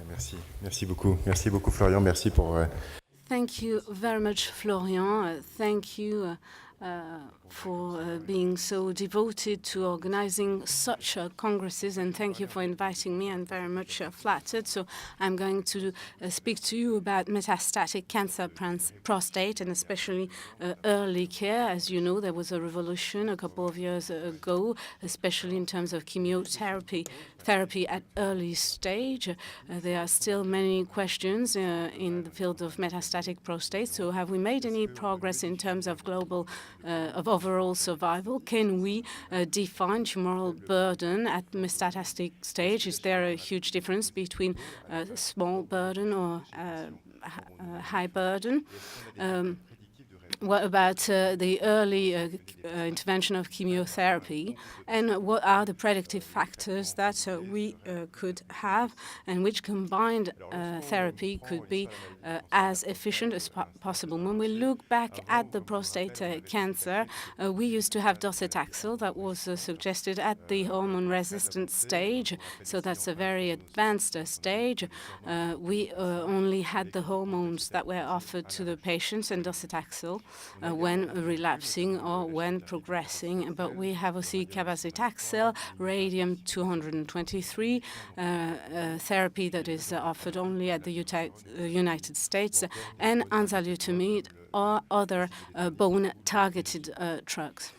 Merci, merci beaucoup Florian, merci pour. Thank you very much, Florian. Thank you for being so devoted to organizing such congresses, and thank you for inviting me. I'm very much flattered. So I'm going to speak to you about metastatic cancer prostate, and especially early care. As you know, there was a revolution a couple of years ago, especially in terms of chemotherapy at early stage. There are still many questions in the field of metastatic prostate. So have we made any progress in terms of overall survival? Can we define tumoral burden at metastatic stage? Is there a huge difference between small burden or high burden? What about the early intervention of chemotherapy, and what are the predictive factors that we could have, and which combined therapy could be as efficient as possible? When we look back at the prostate cancer, we used to have docetaxel that was suggested at the hormone-resistant stage, so that's a very advanced stage. We only had the hormones that were offered to the patients and docetaxel when relapsing or when progressing. But we have also cabazitaxel, radium-223 therapy that is offered only at the United States, and enzalutamide or other bone-targeted drugs.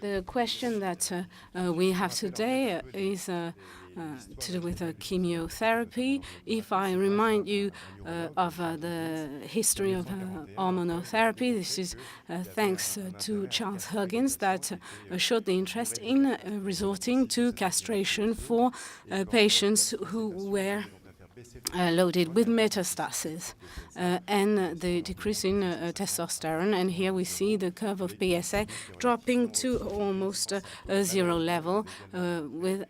The question that we have today is to do with chemotherapy. If I remind you of the history of hormonal therapy, this is thanks to Charles Huggins that showed the interest in resorting to castration for patients who were loaded with metastases and the decrease in testosterone. And here we see the curve of PSA dropping to almost a zero level with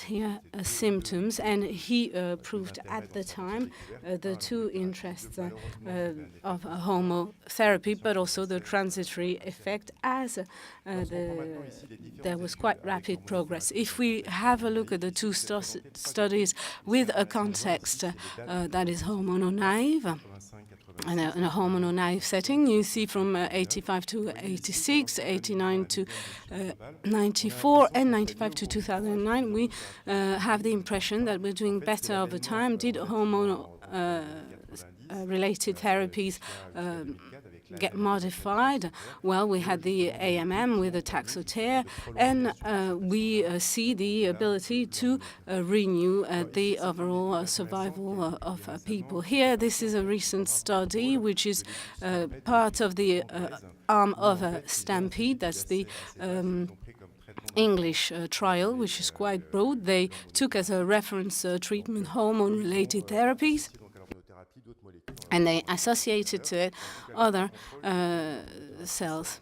here symptoms, and he proved at the time the two interests of homotherapy, but also the transitory effect as there was quite rapid progress. If we have a look at the two studies with a context that is hormone-naive, in a hormone-naive setting, you see from 85 to 86, 89 to 94, and 95 to 2009, we have the impression that we're doing better over time. Did hormone-related therapies get modified? Well, we had the AMM with the Docetaxel Era, and we see the ability to renew the overall survival of people. Here, this is a recent study, which is part of the arm of STAMPEDE. That's the English trial, which is quite broad. They took as a reference treatment hormone-related therapies, and they associated to it other cells.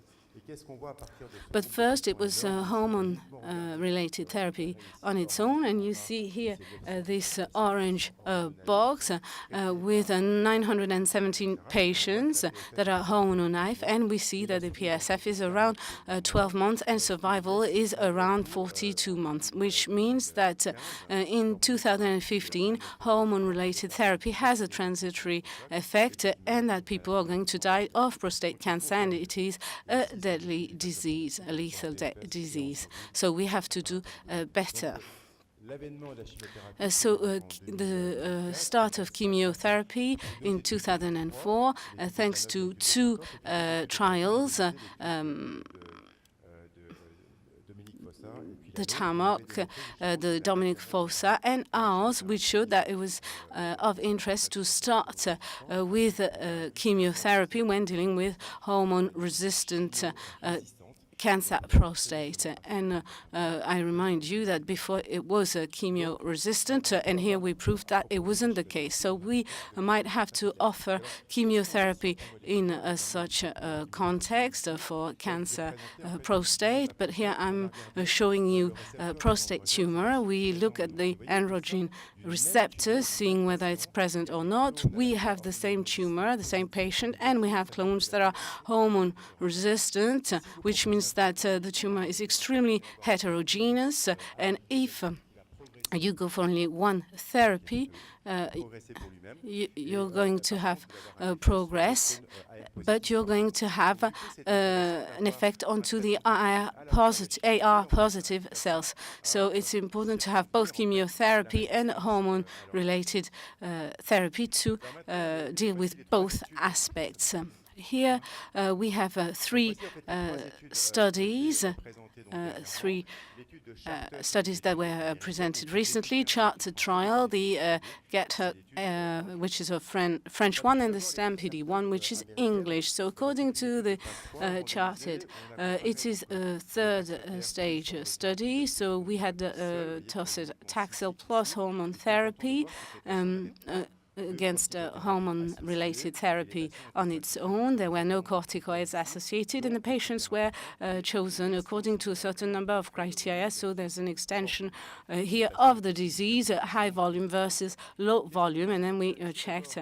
But first, it was hormone-related therapy on its own, and you see here this orange box with 917 patients that are hormone-naive, and we see that the PSF is around 12 months and survival is around 42 months, which means that in 2015, hormone-related therapy has a transitory effect, and that people are going to die of prostate cancer, and it is a deadly disease, a lethal disease. So we have to do better. The start of chemotherapy in 2004, thanks to two trials, the TAMOC, the Dominic Fossa, and ours, which showed that it was of interest to start with chemotherapy when dealing with hormone-resistant cancer prostate. And I remind you that before it was chemo-resistant, and here we proved that it wasn't the case. So we might have to offer chemotherapy in such a context for cancer prostate. But here I'm showing you prostate tumor. We look at the androgen receptors, seeing whether it's present or not. We have the same tumor, the same patient, and we have clones that are hormone resistant, which means that the tumor is extremely heterogeneous. And if you go for only one therapy, you're going to have progress, but you're going to have an effect onto the AR positive cells. So it's important to have both chemotherapy and hormone-related therapy to deal with both aspects. Here we have three studies. Studies that were presented recently: CHAARTED Trial, the which is a French one, and the STAMPEDE one, which is English. So according to the CHAARTED, it is a third stage study. So we had Docetaxel plus hormone therapy against hormone-related therapy on its own. There were no corticoids associated, and the patients were chosen according to a certain number of criteria. So there's an extension here of the disease, high volume versus low volume, and then we checked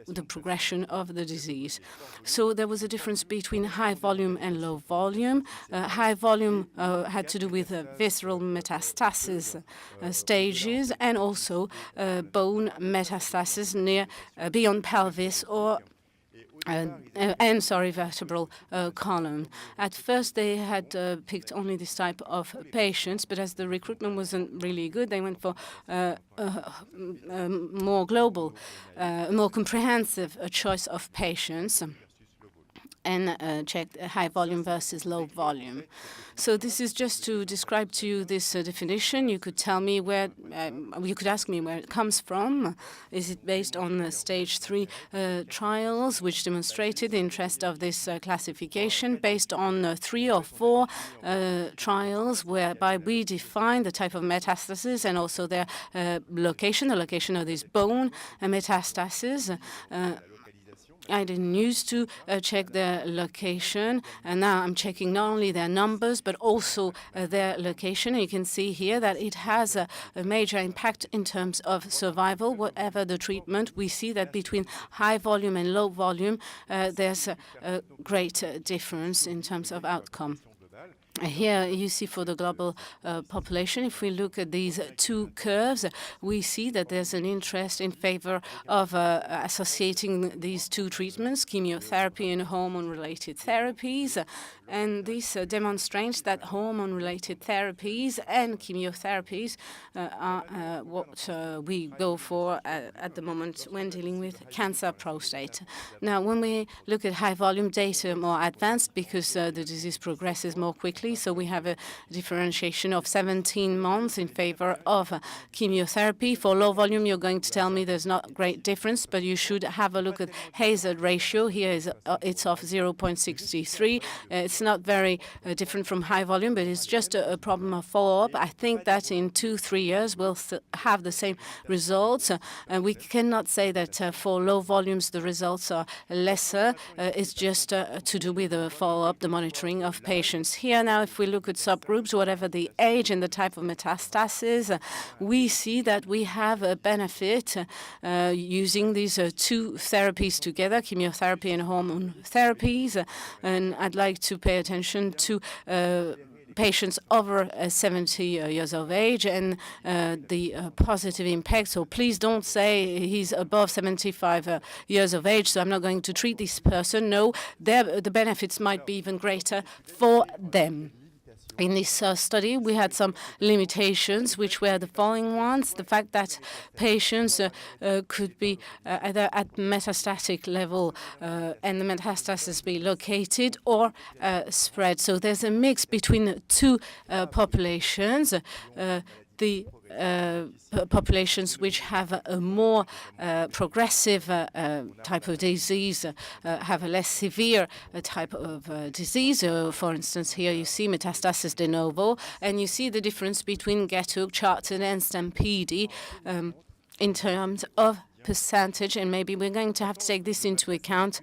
the progression of the disease. So there was a difference between high volume and low volume. High volume had to do with visceral metastasis stages, and also bone metastasis near beyond pelvis or vertebral column. At first, they had picked only this type of patients, but as the recruitment wasn't really good, they went for more global, more comprehensive choice of patients, and checked high volume versus low volume. So this is just to describe to you this definition. You could tell me where, you could ask me where it comes from. Is it based on the stage 3 trials, which demonstrated the interest of this classification, based on 3 or 4 trials, whereby we define the type of metastasis and also their location, the location of this bone metastasis. I didn't used to check their location, and now I'm checking not only their numbers, but also their location. And you can see here that it has a major impact in terms of survival. Whatever the treatment, we see that between high volume and low volume, there's a great difference in terms of outcome. Here you see for the global population, if we look at these two curves, we see that there's an interest in favor of associating these two treatments, chemotherapy and hormone-related therapies. And this demonstrates that hormone-related therapies and chemotherapies are what we go for at the moment when dealing with cancer prostate. Now, when we look at high-volume data more advanced, because the disease progresses more quickly, so we have a differentiation of 17 months in favor of chemotherapy. For low volume, you're going to tell me there's not a great difference, but you should have a look at hazard ratio. Here is it's of 0.63. It's not very different from high volume, but it's just a problem of follow-up. I think that in 2-3 years we'll have the same results. We cannot say that for low volumes the results are lesser. It's just to do with the follow-up, the monitoring of patients. Here now, if we look at subgroups, whatever the age and the type of metastasis, we see that we have a benefit using these two therapies together, chemotherapy and hormone therapies. And I'd like to pay attention to patients over 70 years of age and the positive impact. So please don't say he's above 75 years of age, so I'm not going to treat this person. No, the benefits might be even greater for them. In this study, we had some limitations, which were the following ones. The fact that patients could be either at metastatic level and the metastasis be located or spread. So there's a mix between two populations. The populations which have a more progressive type of disease have a less severe type of disease. For instance, here you see metastasis de novo, and you see the difference between GETUC, CHAARTED, and STAMPEDE in terms of percentage, and maybe we're going to have to take this into account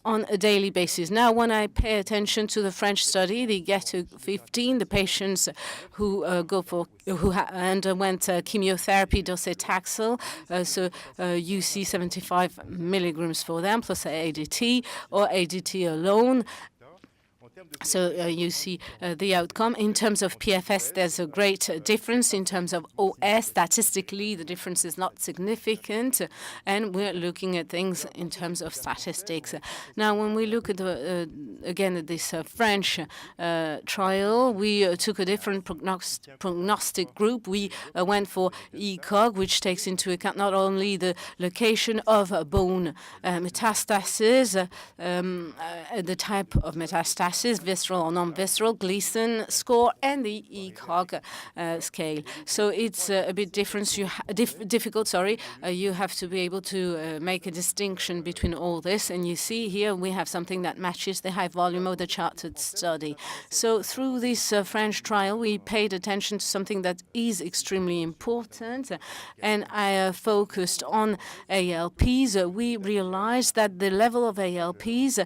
on a daily basis. Now, when I pay attention to the French study, the GETUC 15, the patients who underwent chemotherapy, docetaxel, so you see 75 milligrams for them plus ADT or ADT alone. So you see the outcome. In terms of PFS, there's a great difference. In terms of OS, statistically, the difference is not significant. And we're looking at things in terms of statistics. Now, when we look at, again, at this French trial, we took a different prognostic group. We went for ECOG, which takes into account not only the location of bone metastasis, the type of metastasis, visceral or non-visceral, Gleason score, and the ECOG scale. So it's a bit different. Difficult. Sorry, you have to be able to make a distinction between all this. And you see here we have something that matches the high volume of the CHAARTED study. So through this French trial, we paid attention to something that is extremely important, and I focused on ALPs. We realized that the level of ALPs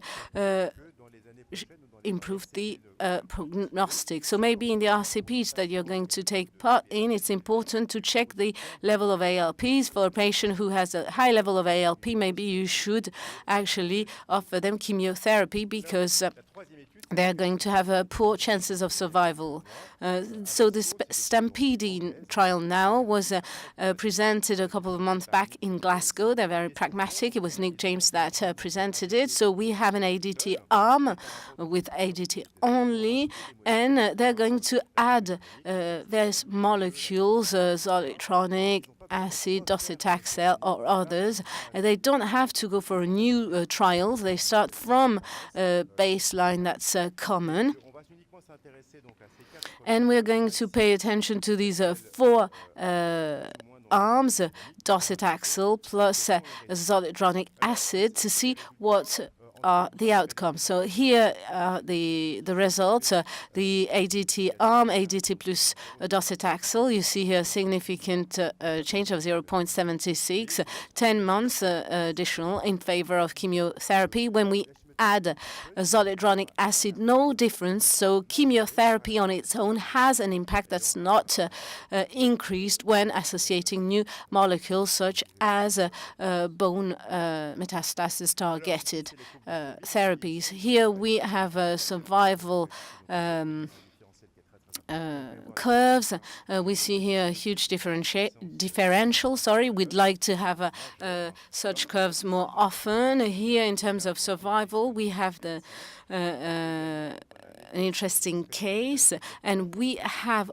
improved the prognostic. So maybe in the RCPs that you're going to take part in, it's important to check the level of ALPs. For a patient who has a high level of ALP, maybe you should actually offer them chemotherapy because they're going to have poor chances of survival. So this STAMPEDE trial now was presented a couple of months back in Glasgow. They're very pragmatic. It was Nick James that presented it. So we have an ADT arm with ADT only, and they're going to add various molecules, zolitronic acid, docetaxel, or others. They don't have to go for a new trial. They start from a baseline that's common. And we're going to pay attention to these four arms, docetaxel plus zoledronic acid, to see what are the outcomes. So here are the results. The ADT arm, ADT plus docetaxel. You see here a significant change of 0.76, 10 months additional in favor of chemotherapy. When we add zoledronic acid, no difference. So chemotherapy on its own has an impact that's not increased when associating new molecules such as bone metastasis targeted therapies. Here we have survival curves. We see here a huge differential. Sorry, we'd like to have such curves more often. Here, in terms of survival, we have the an interesting case, and we have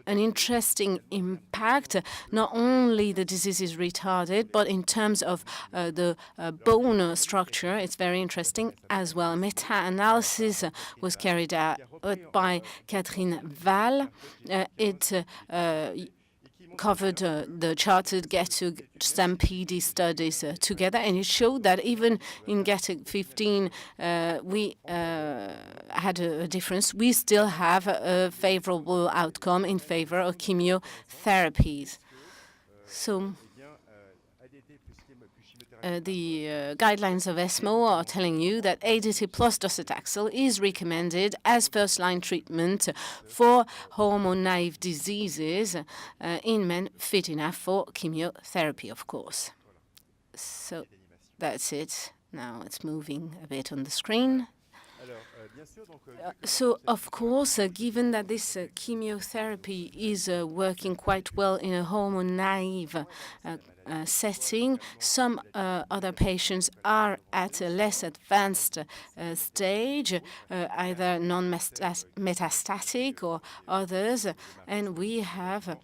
an interesting impact. Not only the disease is retarded, but in terms of the bone structure, it's very interesting as well. Meta-analysis was carried out by Catherine Val. It covered the CHAARTED GETUG STAMPEDE studies together, and it showed that even in GETUG 15 we had a difference. We still have a favorable outcome in favor of chemotherapies. So the guidelines of ESMO are telling you that ADT plus docetaxel is recommended as first-line treatment for hormone-naive diseases in men fit enough for chemotherapy, of course. So that's it. Now it's moving a bit on the screen. So, of course, given that this chemotherapy is working quite well in a hormone-naive setting, some other patients are at a less advanced stage, either non-metastatic or others, and we have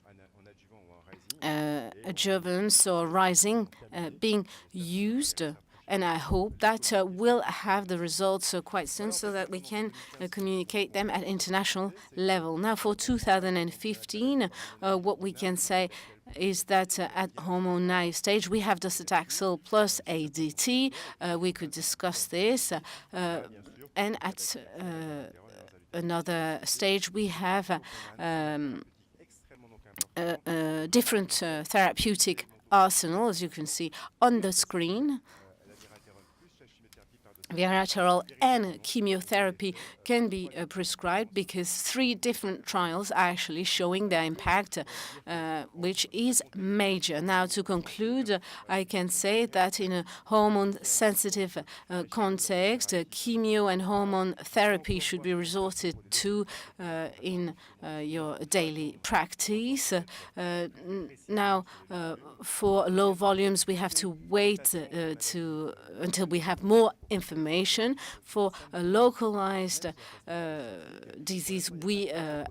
adjuvants or rising being used. And I hope that we'll have the results quite soon so that we can communicate them at international level. Now, for 2015, what we can say is that at hormone-naive stage, we have docetaxel plus ADT. We could discuss this. And at another stage, we have different therapeutic arsenal, as you can see on the screen. bilateral and chemotherapy can be prescribed, because 3 different trials are actually showing their impact, which is major. Now, to conclude, I can say that in a hormone-sensitive context, chemo and hormone therapy should be resorted to in your daily practice. Now, for low volumes, we have to wait until we have more information. For a localized disease, we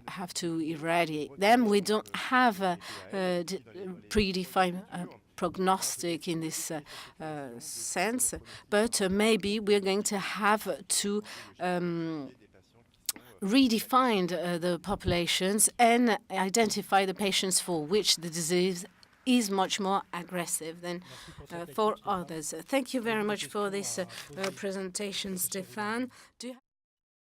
have to irradiate them. We don't have a predefined prognostic in this sense, but maybe we're going to have to redefine the populations and identify the patients for which the disease is much more aggressive than for others. Thank you very much for this presentation, Stephane.